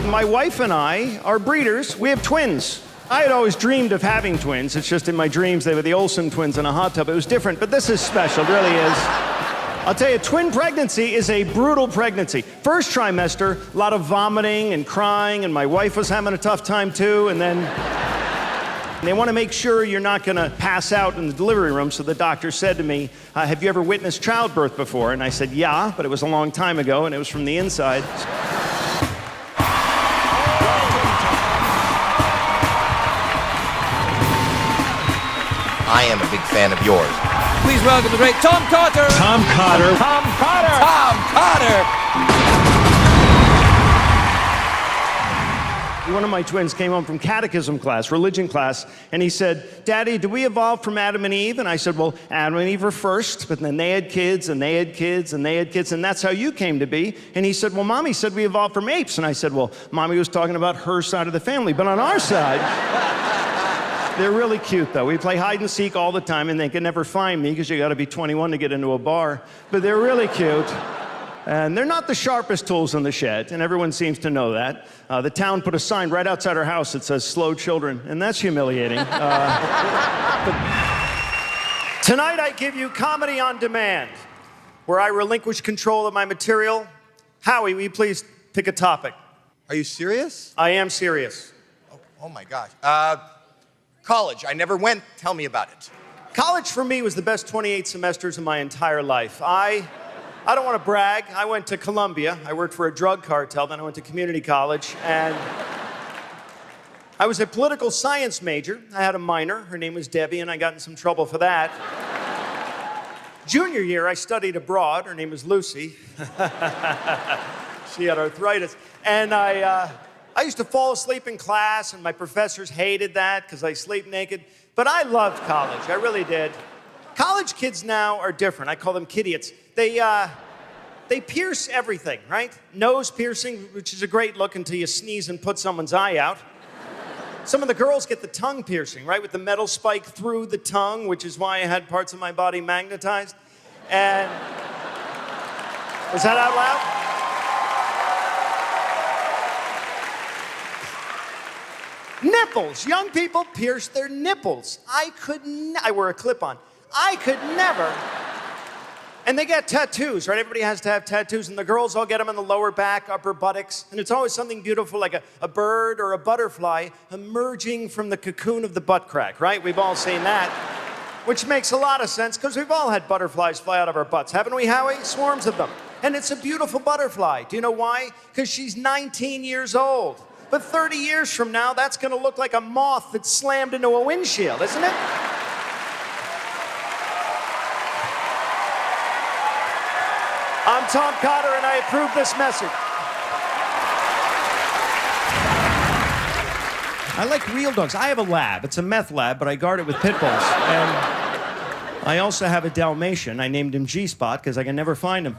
My wife and I are breeders. We have twins. I had always dreamed of having twins. It's just in my dreams they were the Olsen twins in a hot tub. It was different, but this is special, it really is. I'll tell you, twin pregnancy is a brutal pregnancy. First trimester, a lot of vomiting and crying, and my wife was having a tough time too, and then they want to make sure you're not going to pass out in the delivery room, so the doctor said to me, have you ever witnessed childbirth before? And I said, yeah, but it was a long time ago, and it was from the inside. I am a big fan of yours. Please welcome the great Tom Cotter. Tom Cotter. Tom Cotter. Tom Cotter. One of my twins came home from catechism class, religion class, and he said, Daddy, do we evolve from Adam and Eve? And I said, well, Adam and Eve were first, but then they had kids, and they had kids, and they had kids, and that's how you came to be. And he said, well, Mommy said we evolved from apes. And I said, well, Mommy was talking about her side of the family, but on our side... They're really cute, though. We play hide and seek all the time, and they can never find me because you got to be 21 to get into a bar. But they're really cute. And they're not the sharpest tools in the shed, and everyone seems to know that. The town put a sign right outside our house that says, slow children, and that's humiliating. Tonight I give you Comedy on Demand, where I relinquish control of my material. Howie, will you please pick a topic? Are you serious? I am serious. Oh my gosh. College. I never went. Tell me about it. College for me was the best 28 semesters of my entire life. I don't want to brag. I went to Columbia. I worked for a drug cartel. Then I went to community college. And I was a political science major. I had a minor. Her name was Debbie, and I got in some trouble for that. Junior year, I studied abroad. Her name was Lucy. She had arthritis. And I used to fall asleep in class, and my professors hated that because I sleep naked. But I loved college. I really did. College kids now are different. I call them kidiots. They pierce everything, right? Nose piercing, which is a great look until you sneeze and put someone's eye out. Some of the girls get the tongue piercing, right? With the metal spike through the tongue, which is why I had parts of my body magnetized. And... Was that out loud? Nipples. Young people pierce their nipples. I wear a clip-on. I could never. And they get tattoos, right? Everybody has to have tattoos, and the girls all get them in the lower back, upper buttocks, and it's always something beautiful like a bird or a butterfly emerging from the cocoon of the butt crack, right? We've all seen that, which makes a lot of sense because we've all had butterflies fly out of our butts, haven't we, Howie? Swarms of them. And it's a beautiful butterfly. Do you know why? Because she's 19 years old. But 30 years from now, that's going to look like a moth that slammed into a windshield, isn't it? I'm Tom Cotter, and I approve this message. I like real dogs. I have a lab. It's a meth lab, but I guard it with pit bulls. And I also have a Dalmatian. I named him G-Spot because I can never find him.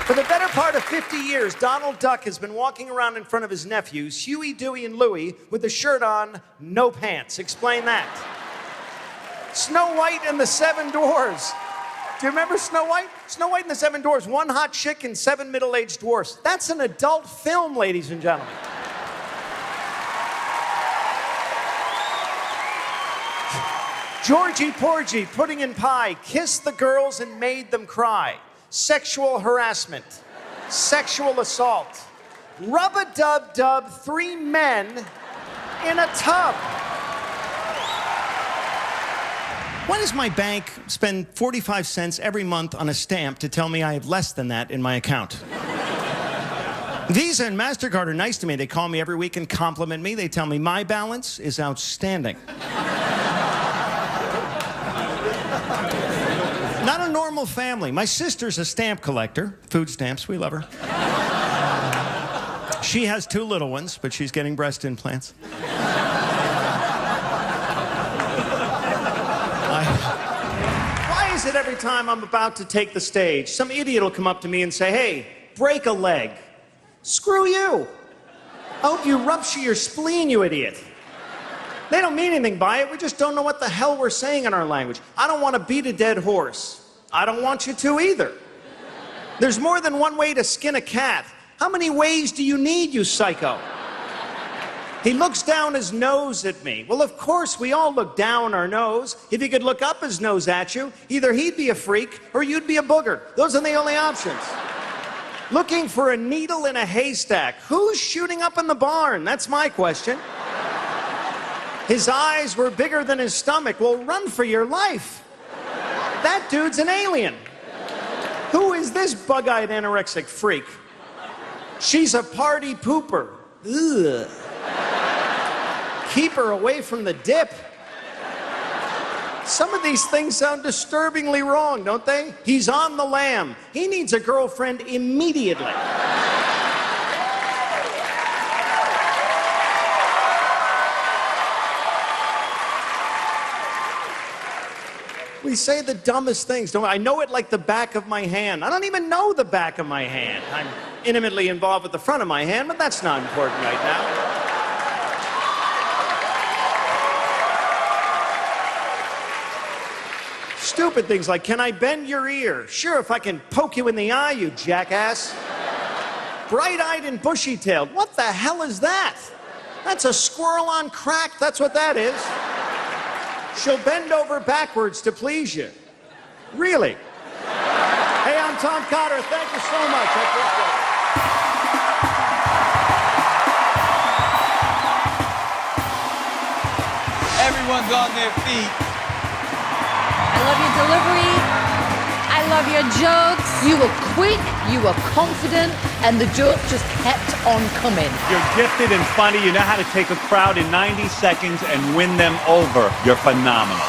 For the better part of 50 years, Donald Duck has been walking around in front of his nephews, Huey, Dewey, and Louie, with a shirt on, no pants. Explain that. Snow White and the Seven Dwarfs. Do you remember Snow White? Snow White and the Seven Dwarfs, one hot chick and 7 middle-aged dwarfs. That's an adult film, ladies and gentlemen. Georgie Porgy, Pudding and Pie, kissed the girls and made them cry. Sexual harassment, sexual assault, rub-a-dub-dub, 3 men in a tub. Why does my bank spend 45 cents every month on a stamp to tell me I have less than that in my account? Visa and MasterCard are nice to me. They call me every week and compliment me. They tell me my balance is outstanding. Not a normal family. My sister's a stamp collector. Food stamps, we love her. She has 2 little ones, but she's getting breast implants. Why is it every time I'm about to take the stage, some idiot will come up to me and say, hey, break a leg. Screw you. I hope you rupture your spleen, you idiot. They don't mean anything by it. We just don't know what the hell we're saying in our language. I don't want to beat a dead horse. I don't want you to either. There's more than one way to skin a cat. How many ways do you need, you psycho? He looks down his nose at me. Well, of course, we all look down our nose. If he could look up his nose at you, either he'd be a freak or you'd be a booger. Those are the only options. Looking for a needle in a haystack. Who's shooting up in the barn? That's my question. His eyes were bigger than his stomach. Well, run for your life. That dude's an alien. Who is this bug-eyed anorexic freak? She's a party pooper. Ugh. Keep her away from the dip. Some of these things sound disturbingly wrong, don't they? He's on the lam. He needs a girlfriend immediately. We say the dumbest things, don't we? I know it like the back of my hand. I don't even know the back of my hand. I'm intimately involved with the front of my hand, but that's not important right now. Stupid things like, can I bend your ear? Sure, if I can poke you in the eye, you jackass. Bright-eyed and bushy-tailed. What the hell is that? That's a squirrel on crack. That's what that is. She'll bend over backwards to please you. Really? Hey, I'm Tom Cotter. Thank you so much. I appreciate it. Everyone's on their feet. I love your delivery. I love your jokes. You were quick, you were confident, and the jokes just kept on coming. You're gifted and funny. You know how to take a crowd in 90 seconds and win them over. You're phenomenal.